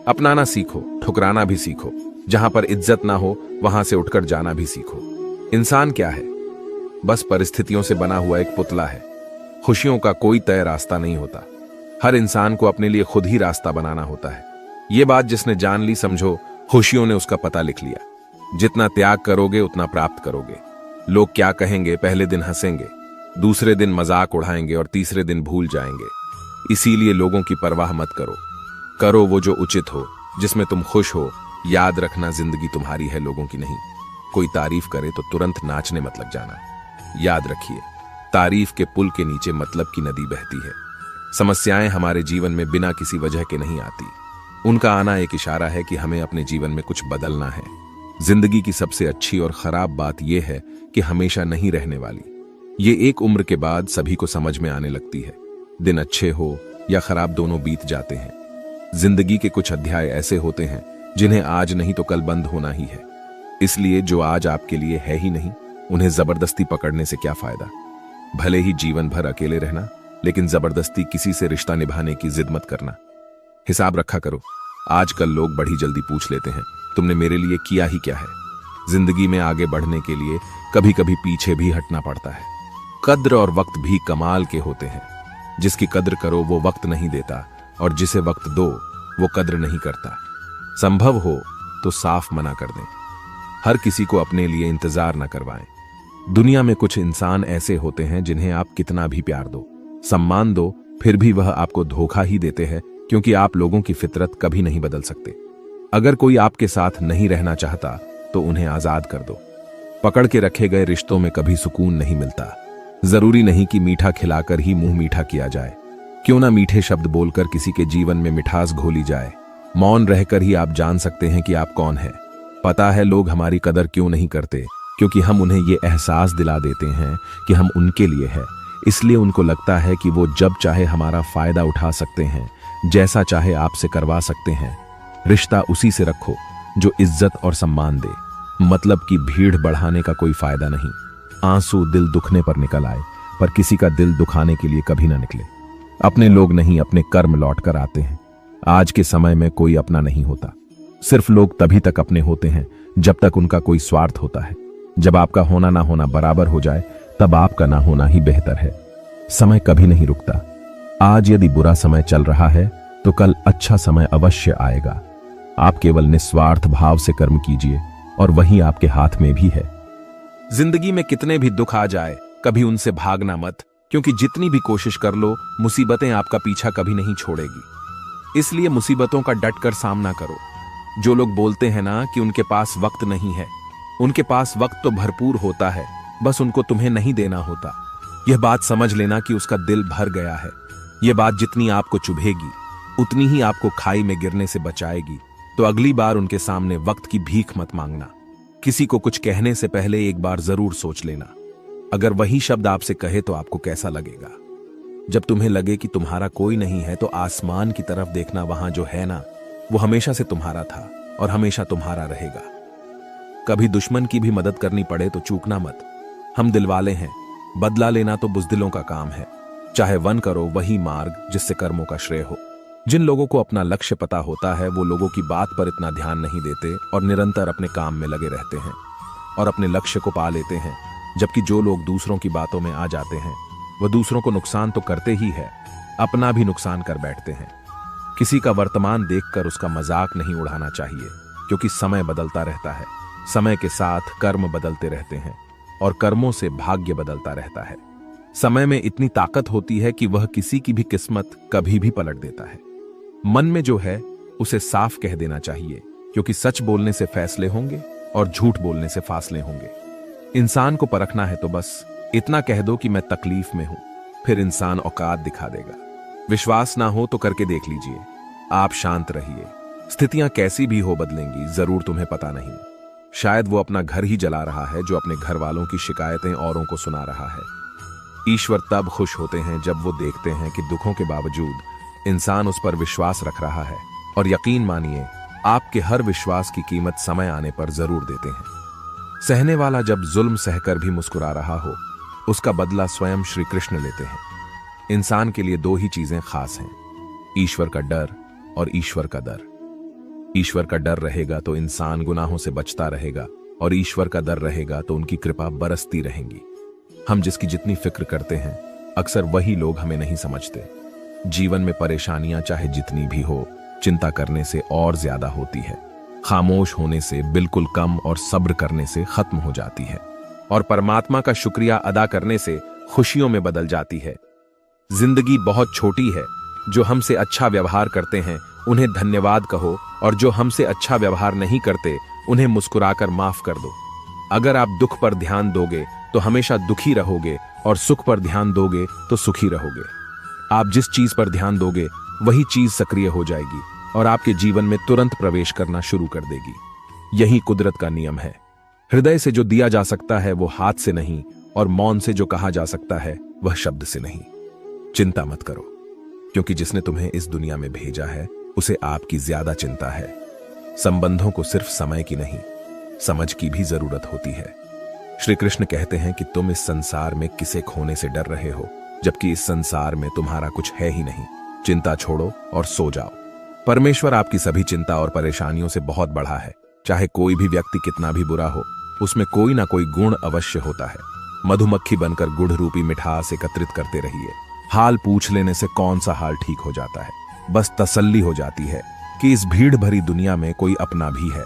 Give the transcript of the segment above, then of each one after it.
अपनाना सीखो, ठुकराना भी सीखो। जहां पर इज्जत ना हो वहां से उठकर जाना भी सीखो। इंसान क्या है? बस परिस्थितियों से बना हुआ एक पुतला है। खुशियों का कोई तय रास्ता नहीं होता। हर इंसान को अपने लिए खुद ही रास्ता बनाना होता है। ये बात जिसने जान ली, समझो खुशियों ने उसका पता लिख लिया। जितना त्याग करोगे उतना प्राप्त करोगे। लोग क्या कहेंगे? पहले दिन हंसेंगे, दूसरे दिन मजाक उड़ाएंगे और तीसरे दिन भूल जाएंगे। इसीलिए लोगों की परवाह मत करो। करो वो जो उचित हो, जिसमें तुम खुश हो। याद रखना, जिंदगी तुम्हारी है, लोगों की नहीं। कोई तारीफ करे तो तुरंत नाचने मत लग जाना। याद रखिए, तारीफ के पुल के नीचे मतलब की नदी बहती है। समस्याएं हमारे जीवन में बिना किसी वजह के नहीं आती। उनका आना एक इशारा है कि हमें अपने जीवन में कुछ बदलना है। जिंदगी की सबसे अच्छी और खराब बात यह है कि हमेशा नहीं रहने वाली। ये एक उम्र के बाद सभी को समझ में आने लगती है। दिन अच्छे हो या खराब, दोनों बीत जाते हैं। जिंदगी के कुछ अध्याय ऐसे होते हैं जिन्हें आज नहीं तो कल बंद होना ही है। इसलिए जो आज आपके लिए है ही नहीं, उन्हें जबरदस्ती पकड़ने से क्या फायदा। भले ही जीवन भर अकेले रहना, लेकिन जबरदस्ती किसी से रिश्ता निभाने की जिद मत करना। हिसाब रखा करो। आजकल लोग बड़ी जल्दी पूछ लेते हैं, तुमने मेरे लिए किया ही क्या है। जिंदगी में आगे बढ़ने के लिए कभी कभी पीछे भी हटना पड़ता है। कद्र और वक्त भी कमाल के होते हैं। जिसकी कद्र करो वो वक्त नहीं देता, और जिसे वक्त दो वो कद्र नहीं करता। संभव हो तो साफ मना कर दें। हर किसी को अपने लिए इंतजार न करवाएं। दुनिया में कुछ इंसान ऐसे होते हैं जिन्हें आप कितना भी प्यार दो, सम्मान दो, फिर भी वह आपको धोखा ही देते हैं, क्योंकि आप लोगों की फितरत कभी नहीं बदल सकते। अगर कोई आपके साथ नहीं रहना चाहता तो उन्हें आजाद कर दो। पकड़ के रखे गए रिश्तों में कभी सुकून नहीं मिलता। जरूरी नहीं कि मीठा खिलाकर ही मुंह मीठा किया जाए। क्यों ना मीठे शब्द बोलकर किसी के जीवन में मिठास घोली जाए। मौन रहकर ही आप जान सकते हैं कि आप कौन हैं। पता है लोग हमारी कदर क्यों नहीं करते? क्योंकि हम उन्हें ये एहसास दिला देते हैं कि हम उनके लिए हैं। इसलिए उनको लगता है कि वो जब चाहे हमारा फायदा उठा सकते हैं, जैसा चाहे आपसे करवा सकते हैं। रिश्ता उसी से रखो जो इज्जत और सम्मान दे। मतलब की भीड़ बढ़ाने का कोई फायदा नहीं। आंसू दिल दुखने पर निकल आए, पर किसी का दिल दुखाने के लिए कभी ना निकले। अपने लोग नहीं, अपने कर्म लौट कर आते हैं। आज के समय में कोई अपना नहीं होता। सिर्फ लोग तभी तक अपने होते हैं जब तक उनका कोई स्वार्थ होता है। जब आपका होना ना होना बराबर हो जाए, तब आपका ना होना ही बेहतर है। समय कभी नहीं रुकता। आज यदि बुरा समय चल रहा है तो कल अच्छा समय अवश्य आएगा। आप केवल निस्वार्थ भाव से कर्म कीजिए और वही आपके हाथ में भी है। जिंदगी में कितने भी दुख आ जाए, कभी उनसे भागना मत, क्योंकि जितनी भी कोशिश कर लो, मुसीबतें आपका पीछा कभी नहीं छोड़ेगी। इसलिए मुसीबतों का डटकर सामना करो। जो लोग बोलते हैं ना कि उनके पास वक्त नहीं है, उनके पास वक्त तो भरपूर होता है, बस उनको तुम्हें नहीं देना होता। यह बात समझ लेना कि उसका दिल भर गया है। यह बात जितनी आपको चुभेगी, उतनी ही आपको खाई में गिरने से बचाएगी। तो अगली बार उनके सामने वक्त की भीख मत मांगना। किसी को कुछ कहने से पहले एक बार जरूर सोच लेना। अगर वही शब्द आपसे कहे तो आपको कैसा लगेगा? जब तुम्हें लगे कि तुम्हारा कोई नहीं है, तो आसमान की तरफ देखना। वहां जो है ना, वो हमेशा से तुम्हारा था और हमेशा तुम्हारा रहेगा। कभी दुश्मन की भी मदद करनी पड़े तो चूकना मत। हम दिलवाले हैं, बदला लेना तो बुजदिलों का काम है। चाहे वन करो वही मार्ग जिससे कर्मों का श्रेय हो। जिन लोगों को अपना लक्ष्य पता होता है, वो लोगों की बात पर इतना ध्यान नहीं देते और निरंतर अपने काम में लगे रहते हैं और अपने लक्ष्य को पा लेते हैं। जबकि जो लोग दूसरों की बातों में आ जाते हैं, वह दूसरों को नुकसान तो करते ही है, अपना भी नुकसान कर बैठते हैं। किसी का वर्तमान देखकर उसका मजाक नहीं उड़ाना चाहिए, क्योंकि समय बदलता रहता है। समय के साथ कर्म बदलते रहते हैं और कर्मों से भाग्य बदलता रहता है। समय में इतनी ताकत होती है कि वह किसी की भी किस्मत कभी भी पलट देता है। मन में जो है उसे साफ कह देना चाहिए, क्योंकि सच बोलने से फैसले होंगे और झूठ बोलने से फासले होंगे। इंसान को परखना है तो बस इतना कह दो कि मैं तकलीफ में हूं, फिर इंसान औकात दिखा देगा। विश्वास ना हो तो करके देख लीजिए। आप शांत रहिए। स्थितियां कैसी भी हो बदलेंगी, जरूर तुम्हें पता नहीं। शायद वो अपना घर ही जला रहा है जो अपने घर वालों की शिकायतें औरों को सुना रहा है। ईश्वर तब खुश होते हैं जब वो देखते हैं कि दुखों के बावजूद इंसान उस पर विश्वास रख रहा है। और यकीन मानिए, आपके हर विश्वास की कीमत समय आने पर जरूर देते हैं। सहने वाला जब जुल्म सहकर भी मुस्कुरा रहा हो, उसका बदला स्वयं श्री कृष्ण लेते हैं। इंसान के लिए दो ही चीजें खास हैं, ईश्वर का डर और ईश्वर का दर। ईश्वर का डर रहेगा तो इंसान गुनाहों से बचता रहेगा, और ईश्वर का डर रहेगा तो उनकी कृपा बरसती रहेंगी। हम जिसकी जितनी फिक्र करते हैं, अक्सर वही लोग हमें नहीं समझते। जीवन में परेशानियां चाहे जितनी भी हो, चिंता करने से और ज्यादा होती है, खामोश होने से बिल्कुल कम और सब्र करने से खत्म हो जाती है, और परमात्मा का शुक्रिया अदा करने से खुशियों में बदल जाती है। जिंदगी बहुत छोटी है। जो हमसे अच्छा व्यवहार करते हैं उन्हें धन्यवाद कहो, और जो हमसे अच्छा व्यवहार नहीं करते उन्हें मुस्कुराकर माफ कर दो। अगर आप दुख पर ध्यान दोगे तो हमेशा दुखी रहोगे, और सुख पर ध्यान दोगे तो सुखी रहोगे। आप जिस चीज पर ध्यान दोगे वही चीज सक्रिय हो जाएगी और आपके जीवन में तुरंत प्रवेश करना शुरू कर देगी। यही कुदरत का नियम है। हृदय से जो दिया जा सकता है वो हाथ से नहीं, और मौन से जो कहा जा सकता है वह शब्द से नहीं। चिंता मत करो, क्योंकि जिसने तुम्हें इस दुनिया में भेजा है उसे आपकी ज्यादा चिंता है। संबंधों को सिर्फ समय की नहीं, समझ की भी जरूरत होती है। श्री कृष्ण कहते हैं कि तुम इस संसार में किसे खोने से डर रहे हो, जबकि इस संसार में तुम्हारा कुछ है ही नहीं। चिंता छोड़ो और सो जाओ। परमेश्वर आपकी सभी चिंता और परेशानियों से बहुत बड़ा है। चाहे कोई भी व्यक्ति कितना भी बुरा हो, उसमें कोई ना कोई गुण अवश्य होता है। मधुमक्खी बनकर गुड़ रूपी मिठास एकत्रित करते रहिए। हाल पूछ लेने से कौन सा हाल ठीक हो जाता है, बस तसल्ली हो जाती है कि इस भीड़ भरी दुनिया में कोई अपना भी है।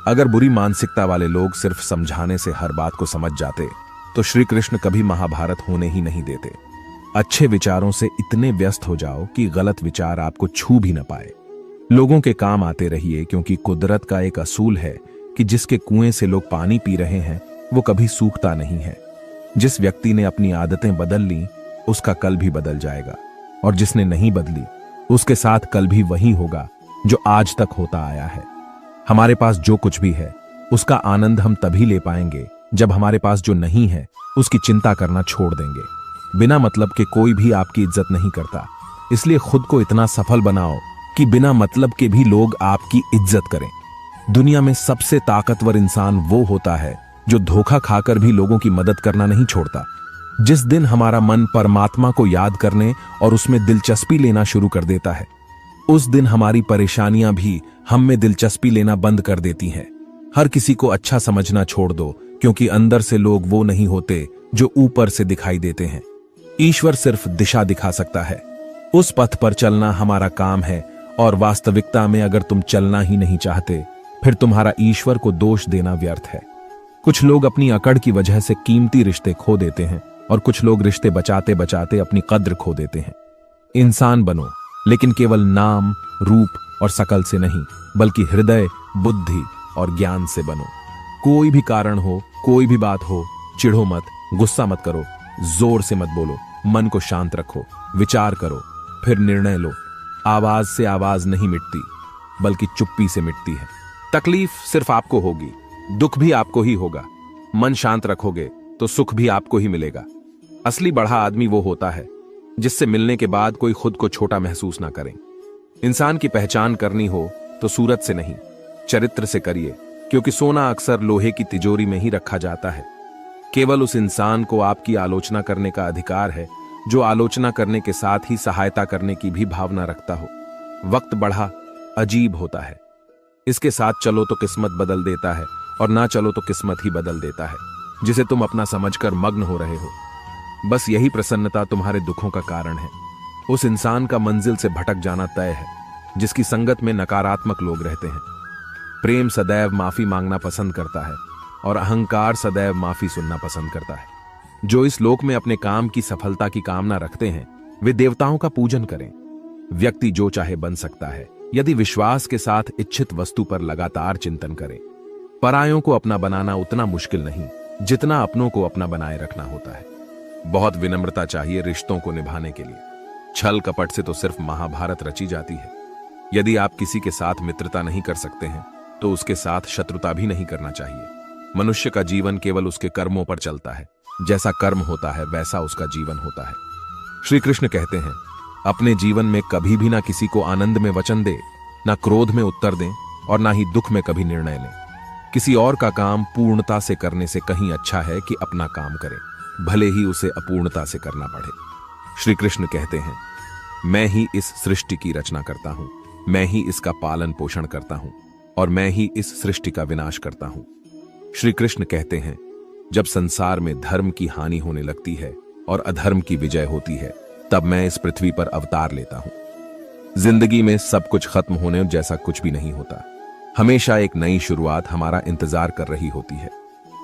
अगर बुरी मानसिकता वाले लोग सिर्फ समझाने से हर बात को समझ जाते तो श्री कृष्ण कभी महाभारत होने ही नहीं देते। अच्छे विचारों से इतने व्यस्त हो जाओ कि गलत विचार आपको छू भी न पाए। लोगों के काम आते रहिए, क्योंकि कुदरत का एक असूल है कि जिसके कुएं से लोग पानी पी रहे हैं वो कभी सूखता नहीं है। जिस व्यक्ति ने अपनी आदतें बदल ली उसका कल भी बदल जाएगा, और जिसने नहीं बदली उसके साथ कल भी वही होगा जो आज तक होता आया है। हमारे पास जो कुछ भी है उसका आनंद हम तभी ले पाएंगे जब हमारे पास जो नहीं है उसकी चिंता करना छोड़ देंगे। बिना मतलब के कोई भी आपकी इज्जत नहीं करता, इसलिए खुद को इतना सफल बनाओ कि बिना मतलब के भी लोग आपकी इज्जत करें। दुनिया में सबसे ताकतवर इंसान वो होता है जो धोखा खाकर भी लोगों की मदद करना नहीं छोड़ता। जिस दिन हमारा मन परमात्मा को याद करने और उसमें दिलचस्पी लेना शुरू कर देता है, उस दिन हमारी परेशानियां भी हम में दिलचस्पी लेना बंद कर देती हैं। हर किसी को अच्छा समझना छोड़ दो, क्योंकि अंदर से लोग वो नहीं होते जो ऊपर से दिखाई देते हैं। ईश्वर सिर्फ दिशा दिखा सकता है, उस पथ पर चलना हमारा काम है। और वास्तविकता में अगर तुम चलना ही नहीं चाहते, फिर तुम्हारा ईश्वर को दोष देना व्यर्थ है। कुछ लोग अपनी अकड़ की वजह से कीमती रिश्ते खो देते हैं, और कुछ लोग रिश्ते बचाते बचाते अपनी कद्र खो देते हैं। इंसान बनो, लेकिन केवल नाम, रूप और शकल से नहीं, बल्कि हृदय, बुद्धि और ज्ञान से बनो। कोई भी कारण हो, कोई भी बात हो, चिढ़ो मत, गुस्सा मत करो, जोर से मत बोलो, मन को शांत रखो, विचार करो, फिर निर्णय लो। आवाज से आवाज नहीं मिटती, बल्कि चुप्पी से मिटती है। तकलीफ सिर्फ आपको होगी, दुख भी आपको ही होगा। मन शांत रखोगे तो सुख भी आपको ही मिलेगा। असली बड़ा आदमी वो होता है जिससे मिलने के बाद कोई खुद को छोटा महसूस ना करे। इंसान की पहचान करनी हो तो सूरत से नहीं, चरित्र से करिए, क्योंकि सोना अक्सर लोहे की तिजोरी में ही रखा जाता है। केवल उस इंसान को आपकी आलोचना करने का अधिकार है जो आलोचना करने के साथ ही सहायता करने की भी भावना रखता हो। वक्त बड़ा अजीब होता है, इसके साथ चलो तो किस्मत बदल देता है, और ना चलो तो किस्मत ही बदल देता है, जिसे तुम अपना समझकर मग्न हो रहे हो। बस यही प्रसन्नता तुम्हारे दुखों का कारण है। उस इंसान का मंजिल से भटक जाना तय है जिसकी संगत में नकारात्मक लोग रहते हैं। प्रेम सदैव माफी मांगना पसंद करता है, और अहंकार सदैव माफी सुनना पसंद करता है। जो इस लोक में अपने काम की सफलता की कामना रखते हैं वे देवताओं का पूजन करें। व्यक्ति जो चाहे बन सकता है यदि विश्वास के साथ इच्छित वस्तु पर लगातार चिंतन करे। परायों को अपना बनाना उतना मुश्किल नहीं जितना अपनों को अपना बनाए रखना होता है। बहुत विनम्रता चाहिए रिश्तों को निभाने के लिए। छल कपट से तो सिर्फ महाभारत रची जाती है। यदि आप किसी के साथ मित्रता नहीं कर सकते हैं तो उसके साथ शत्रुता भी नहीं करना चाहिए। मनुष्य का जीवन केवल उसके कर्मों पर चलता है। जैसा कर्म होता है वैसा उसका जीवन होता है। श्री कृष्ण कहते हैं, अपने जीवन में कभी भी ना किसी को आनंद में वचन दे, ना क्रोध में उत्तर दें, और ना ही दुख में कभी निर्णय लें। किसी और का काम पूर्णता से करने से कहीं अच्छा है कि अपना काम करें, भले ही उसे अपूर्णता से करना पड़े। श्री कृष्ण कहते हैं, मैं ही इस सृष्टि की रचना करता हूं, मैं ही इसका पालन पोषण करता हूं। और मैं ही इस सृष्टि का विनाश करता हूं। श्री कृष्ण कहते हैं, जब संसार में धर्म की हानि होने लगती है और अधर्म की विजय होती है, तब मैं इस पृथ्वी पर अवतार लेता हूं। जिंदगी में सब कुछ खत्म होने जैसा कुछ भी नहीं होता। हमेशा एक नई शुरुआत हमारा इंतजार कर रही होती है।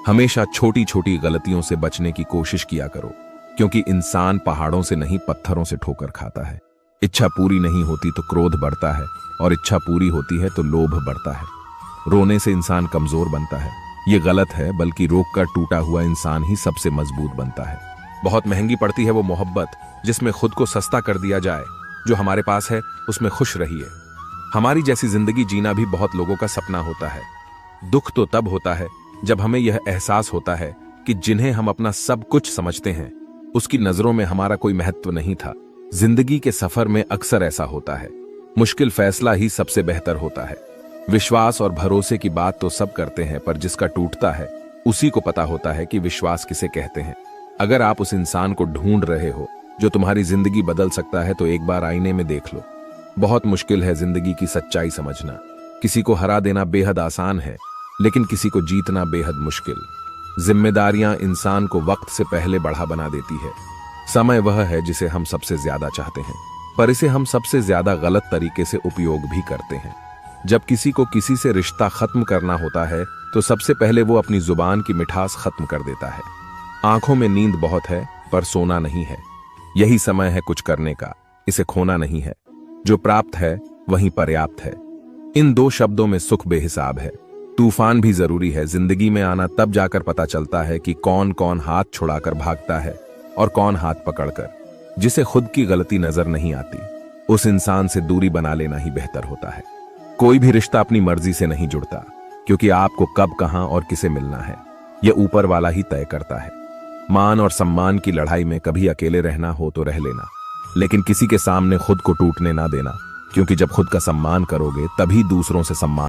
हमेशा छोटी छोटी गलतियों से बचने की कोशिश किया करो, क्योंकि इंसान पहाड़ों से नहीं पत्थरों से ठोकर खाता है। इच्छा पूरी नहीं होती तो क्रोध बढ़ता है, और इच्छा पूरी होती है तो लोभ बढ़ता है। रोने से इंसान कमजोर बनता है, ये गलत है, बल्कि रोककर टूटा हुआ इंसान ही सबसे मजबूत बनता है। बहुत महंगी पड़ती है वो मोहब्बत जिसमें खुद को सस्ता कर दिया जाए। जो हमारे पास है उसमें खुश रहिए। हमारी जैसी जिंदगी जीना भी बहुत लोगों का सपना होता है। दुख तो तब होता है जब हमें यह एहसास होता है कि जिन्हें हम अपना सब कुछ समझते हैं, उसकी नजरों में हमारा कोई महत्व नहीं था। जिंदगी के सफर में अक्सर ऐसा होता है। मुश्किल फैसला ही सबसे बेहतर होता है। विश्वास और भरोसे की बात तो सब करते हैं, पर जिसका टूटता है उसी को पता होता है कि विश्वास किसे कहते हैं। अगर आप उस इंसान को ढूंढ रहे हो जो तुम्हारी जिंदगी बदल सकता है, तो एक बार आईने में देख लो। बहुत मुश्किल है जिंदगी की सच्चाई समझना। किसी को हरा देना बेहद आसान है, लेकिन किसी को जीतना बेहद मुश्किल। जिम्मेदारियां इंसान को वक्त से पहले बढ़ा बना देती है। समय वह है जिसे हम सबसे ज्यादा चाहते हैं, पर इसे हम सबसे ज्यादा गलत तरीके से उपयोग भी करते हैं। जब किसी को किसी से रिश्ता खत्म करना होता है, तो सबसे पहले वो अपनी जुबान की मिठास खत्म कर देता है। आंखों में नींद बहुत है, पर सोना नहीं है। यही समय है कुछ करने का, इसे खोना नहीं है। जो प्राप्त है वही पर्याप्त है। इन दो शब्दों में सुख बेहिसाब है। तूफान भी जरूरी है। जिंदगी में आना तब जाकर पता चलता है कि कौन कौन हाथ छुड़ाकर भागता है और कौन हाथ पकड़कर। जिसे खुद की गलती नजर नहीं आती, उस इंसान से दूरी बना लेना ही बेहतर होता है। कोई भी रिश्ता अपनी मर्जी से नहीं जुड़ता, क्योंकि आपको कब, कहां और किसे मिलना है, यह ऊपर वाला ही तय करता है। मान और सम्मान की लड़ाई में कभी अकेले रहना हो तो रह लेना, लेकिन किसी के सामने खुद को टूटने ना देना, क्योंकि जब खुद का सम्मान करोगे तभी दूसरों से सम्मान